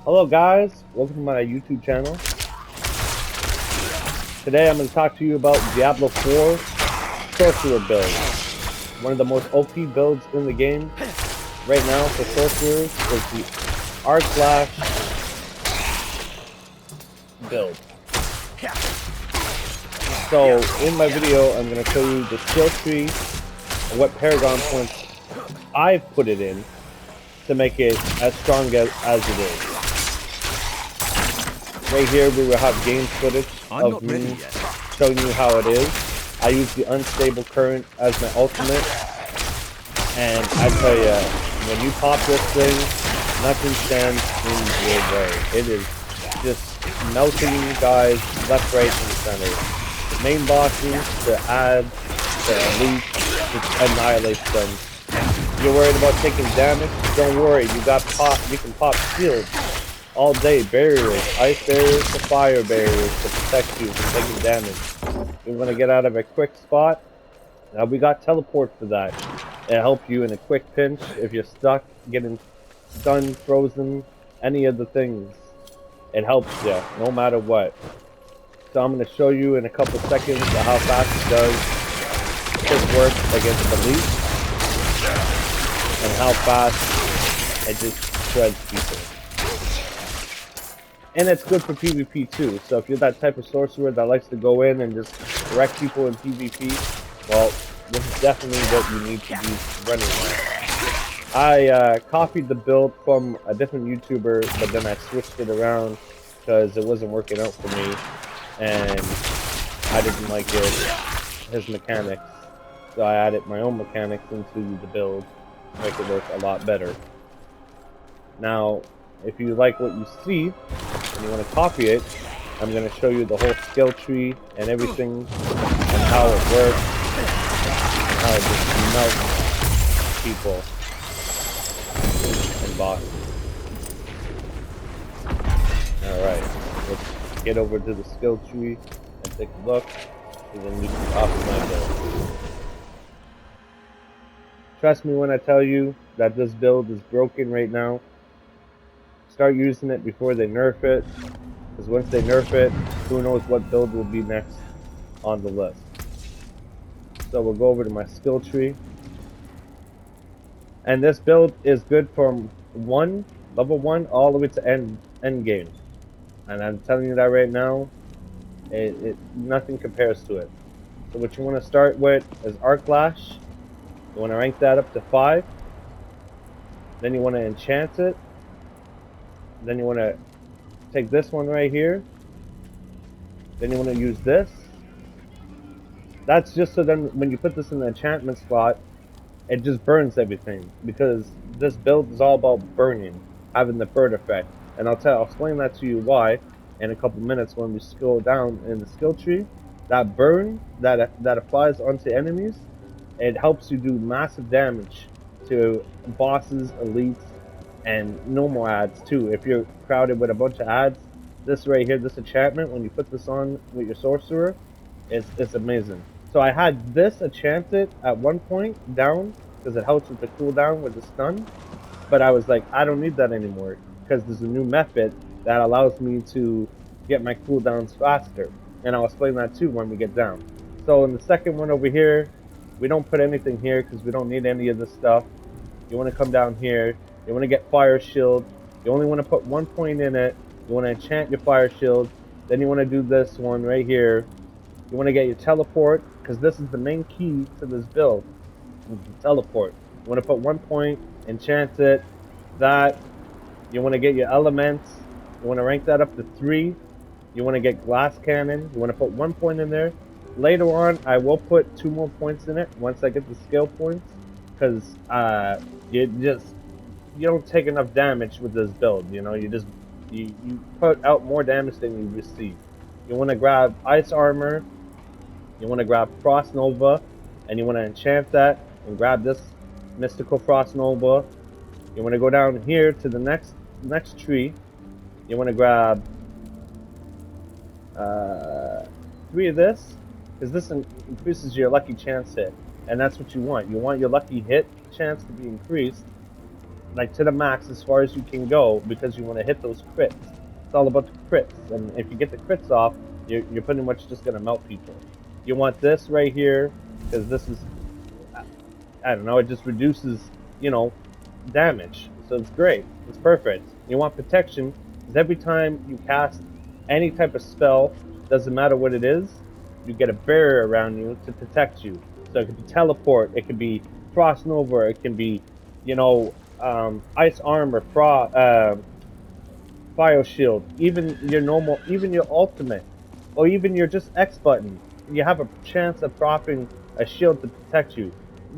Hello guys, welcome to my YouTube channel. Today I'm going to talk to you about Diablo 4 Sorcerer build. One of the most OP builds in the game right now for Sorcerers is the Arc Flash build. So in my video I'm going to show you the skill tree and what Paragon points I've put it in to make it as strong as it is. Right here we will have game footage of me showing you how it is. I use the unstable current as my ultimate, and I tell you, when you pop this thing, nothing stands in your way. It is just melting you guys left, right, and center. The main bosses, the ads, the elite, just annihilate them. You're worried about taking damage? Don't worry, you can pop shields all day, barriers, ice barriers to fire barriers to protect you from taking damage. You want to get out of a quick spot? Now we got teleport for that. It helps you in a quick pinch if you're stuck, getting stunned, frozen, any of the things. It helps you no matter what. So I'm going to show you in a couple seconds how fast it does quick work against the elite and how fast it just shreds people. And it's good for PvP too, so if you're that type of sorcerer that likes to go in and just wreck people in PvP, well, this is definitely what you need to be running with. I copied the build from a different YouTuber, but then I switched it around because it wasn't working out for me, and I didn't like his mechanics, so I added my own mechanics into the build to make it work a lot better. Now, if you like what you see, and you want to copy it, I'm going to show you the whole skill tree and everything, and how it works, and how it just melts people and bosses. Alright, let's get over to the skill tree and take a look, and then you can copy my build. Trust me when I tell you that this build is broken right now. Start using it before they nerf it, because once they nerf it, who knows what build will be next on the list. So we'll go over to my skill tree, and this build is good from level 1 all the way to end game, and I'm telling you that right now, nothing compares to it. So what you want to start with is Arc Flash. You want to rank that up to 5, then you want to enchant it. Then you want to take this one right here. Then you want to use this. That's just so then when you put this in the enchantment slot, it just burns everything. Because this build is all about burning, having the bird effect. And I'll explain that to you why in a couple minutes when we scroll down in the skill tree. That burn that applies onto enemies, it helps you do massive damage to bosses, elites, and normal ads too. If you're crowded with a bunch of ads, this right here, this enchantment, when you put this on with your sorcerer, it's amazing. So I had this enchanted at one point down because it helps with the cooldown with the stun, but I was like, I don't need that anymore because there's a new method that allows me to get my cooldowns faster, and I'll explain that too when we get down. So in the second one over here, we don't put anything here because we don't need any of this stuff. You want to come down here. You want to get fire shield. You only want to put 1 point in it. You want to enchant your fire shield. Then you want to do this one right here. You want to get your teleport, because this is the main key to this build. The teleport. You want to put 1 point, enchant it. That. You want to get your elements. You want to rank that up to 3. You want to get glass cannon. You want to put 1 point in there. Later on, I will put 2 more points in it once I get the skill points, because you don't take enough damage with this build. You know, you put out more damage than you receive. You want to grab ice armor. You want to grab Frost Nova, and you want to enchant that and grab this mystical Frost Nova. You want to go down here to the next tree. You want to grab 3 of this, because this increases your lucky chance hit, and that's what you want. You want your lucky hit chance to be increased. like to the max as far as you can go because you want to hit those crits. It's all about the crits, and if you get the crits off, you're pretty much just gonna melt people. You want this right here because this is, I don't know, it just reduces, you know, damage. So it's great. It's perfect. You want protection because every time you cast any type of spell, doesn't matter what it is, you get a barrier around you to protect you. So it could be teleport, it could be frost nova, it can be, you know, ice armor, fire shield, even your normal, even your ultimate, or even your just X button. You have a chance of propping a shield to protect you.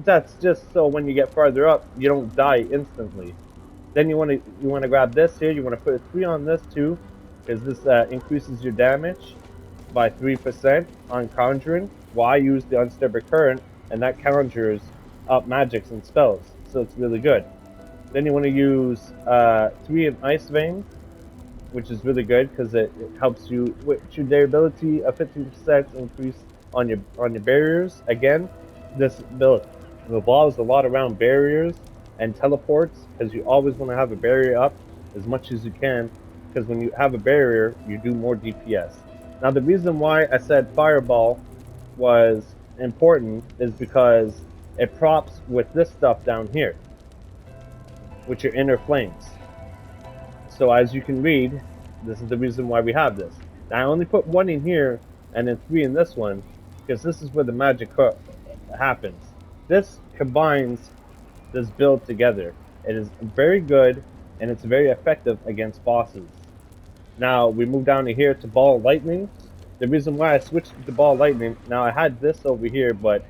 That's just so when you get farther up, you don't die instantly. Then you want to grab this here. You want to put a 3 on this too, because this increases your damage by 3% on conjuring. Why use the unstable current, and that conjures up magics and spells, so it's really good. Then you want to use 3 in Ice Vein, which is really good because it helps you with your durability, a 15% increase on your barriers. Again, this build revolves a lot around barriers and teleports because you always want to have a barrier up as much as you can because when you have a barrier, you do more DPS. Now, the reason why I said Fireball was important is because it props with this stuff down here, with your inner flames. So as you can read, this is the reason why we have this. Now I only put 1 in here and then 3 in this one because this is where the magic happens. This combines this build together. It is very good and it's very effective against bosses. Now we move down to here to Ball of Lightning. The reason why I switched to Ball of Lightning, now I had this over here, but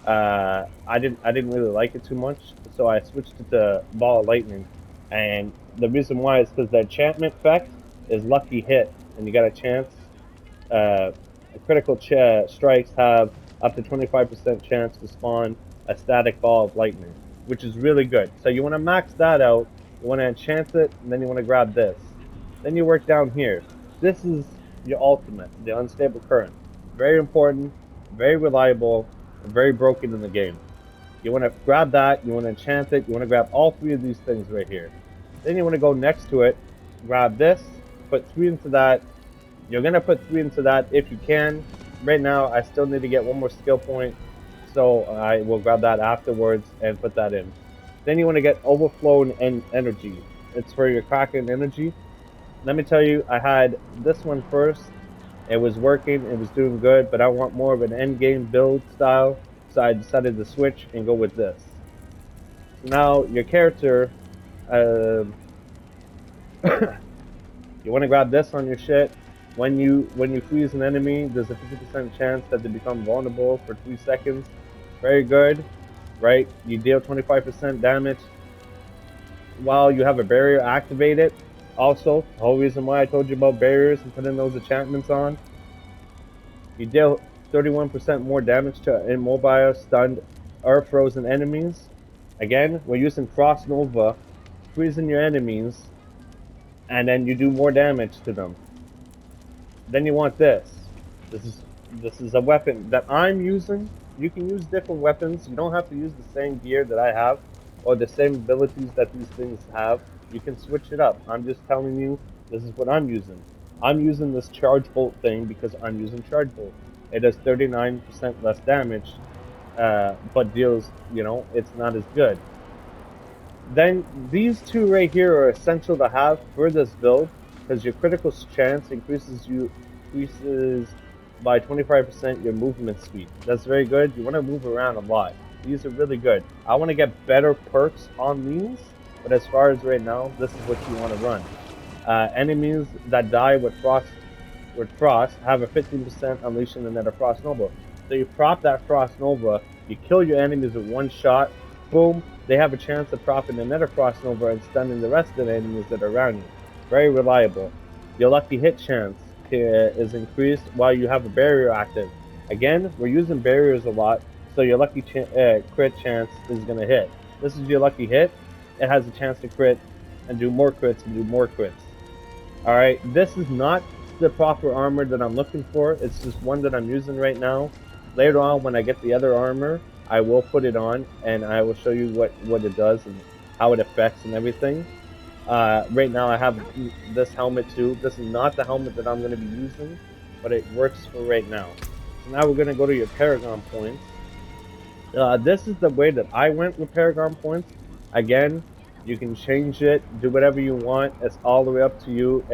I didn't really like it too much, so I switched it to Ball of Lightning. And the reason why is because the enchantment effect is Lucky Hit, and you got a chance. Uh, Critical strikes have up to 25% chance to spawn a static ball of lightning, which is really good. So you want to max that out. You want to enchant it, and then you want to grab this. Then you work down here. This is your ultimate, the unstable current. Very important, very reliable, and very broken in the game. You want to grab that, you want to enchant it, you want to grab all 3 of these things right here. Then you want to go next to it, grab this, put 3 into that. You're going to put 3 into that if you can. Right now, I still need to get 1 more skill point, so I will grab that afterwards and put that in. Then you want to get overflow and energy. It's for your Kraken energy. Let me tell you, I had this one first. It was working, it was doing good, but I want more of an end game build style, so I decided to switch and go with this. So now your character, uh, you want to grab this on your shit. When you freeze an enemy, there's a 50% chance that they become vulnerable for 3 seconds. Very good, right? You deal 25% damage while you have a barrier activated. Also, the whole reason why I told you about barriers and putting those enchantments on, you deal 31% more damage to immobile, stunned, or frozen enemies. Again, we're using Frost Nova, freezing your enemies, and then you do more damage to them. Then you want this. This is this is a weapon that I'm using. You can use different weapons. You don't have to use the same gear that I have or the same abilities that these things have. You can switch it up. I'm just telling you this is what I'm using. I'm using this charge bolt thing because I'm using charge bolt. It does 39% less damage, but deals, it's not as good. Then these 2 right here are essential to have for this build because your critical chance increases by 25% your movement speed. That's very good. You want to move around a lot. These are really good. I want to get better perks on these, but as far as right now, this is what you want to run. Enemies that die with frost have a 15% unleashing another frost nova. So you prop that frost nova, you kill your enemies with 1 shot, boom, they have a chance of propping another frost nova and stunning the rest of the enemies that are around you. Very reliable. Your lucky hit chance is increased while you have a barrier active. Again, we're using barriers a lot, so your lucky crit chance is going to hit. This is your lucky hit. It has a chance to crit and do more crits and do more crits. Alright, this is not the proper armor that I'm looking for. It's just one that I'm using right now. Later on, when I get the other armor, I will put it on and I will show you what it does how it affects and everything. Right now I have this helmet too. This is not the helmet that I'm going to be using, but it works for right now. So now we're going to go to your Paragon points. This is the way that I went with Paragon points. Again, you can change it, do whatever you want. It's all the way up to you.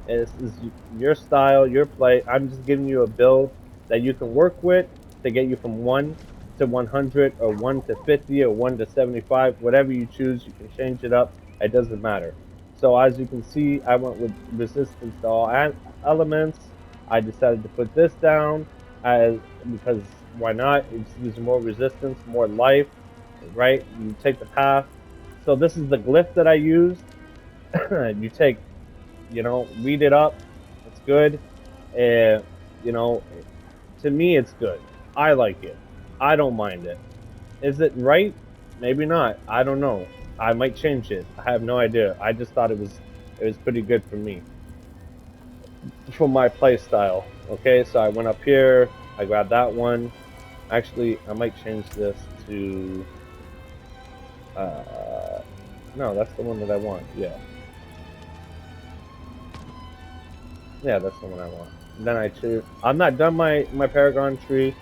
This is your style, your play. I'm just giving you a build that you can work with to get you from 1 to 100 or 1 to 50 or 1 to 75. Whatever you choose, you can change it up. It doesn't matter. So as you can see, I went with resistance to all elements. I decided to put this down as because why not? It gives you more resistance, more life, right? You take the path. So this is the glyph that I used. You take, read it up. It's good. Uh, you know, to me, it's good. I like it. I don't mind it. Is it right? Maybe not. I don't know. I might change it. I have no idea. I just thought it was pretty good for me, for my play style. Okay, so I went up here. I grabbed that one. Actually, I might change this to. Uh, no, that's the one that I want. Yeah, yeah, that's the one I want. Then I choose. I'm not done my Paragon tree.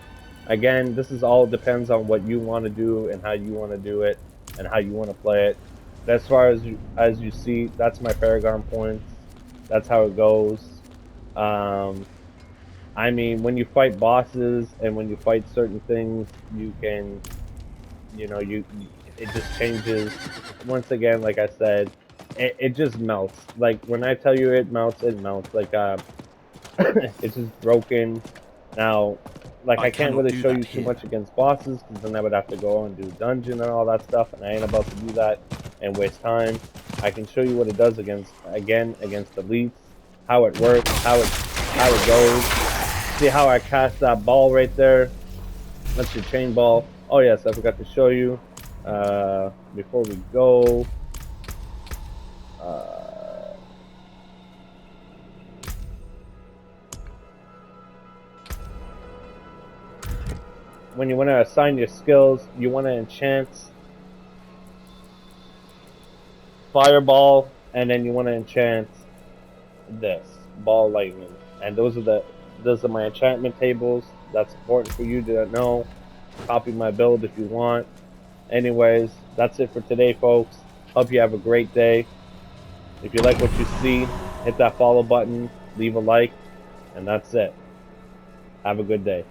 Again, this is all depends on what you want to do and how you want to do it and how you want to play it. But as far as you see, that's my Paragon points. That's how it goes. Um, I mean, when you fight bosses and when you fight certain things, you can it just changes. Once again, like I said, it just melts. Like when I tell you it melts, it melts. Like it's just broken. Now, like I I can't cannot really do show that you too here. much against bosses because then I would have to go and do dungeon and all that stuff, and I ain't about to do that and waste time. I can show you what it does against elites, how it works, how it goes. See how I cast that ball right there? That's your chain ball. Oh yes, I forgot to show you. Before we go, uh, when you want to assign your skills, you want to enchant fireball, and then you want to enchant this ball lightning. And those are my enchantment tables. That's important for you to know. Copy my build if you want. Anyways, that's it for today, folks. Hope you have a great day. If you like what you see, hit that follow button, leave a like, and that's it. Have a good day.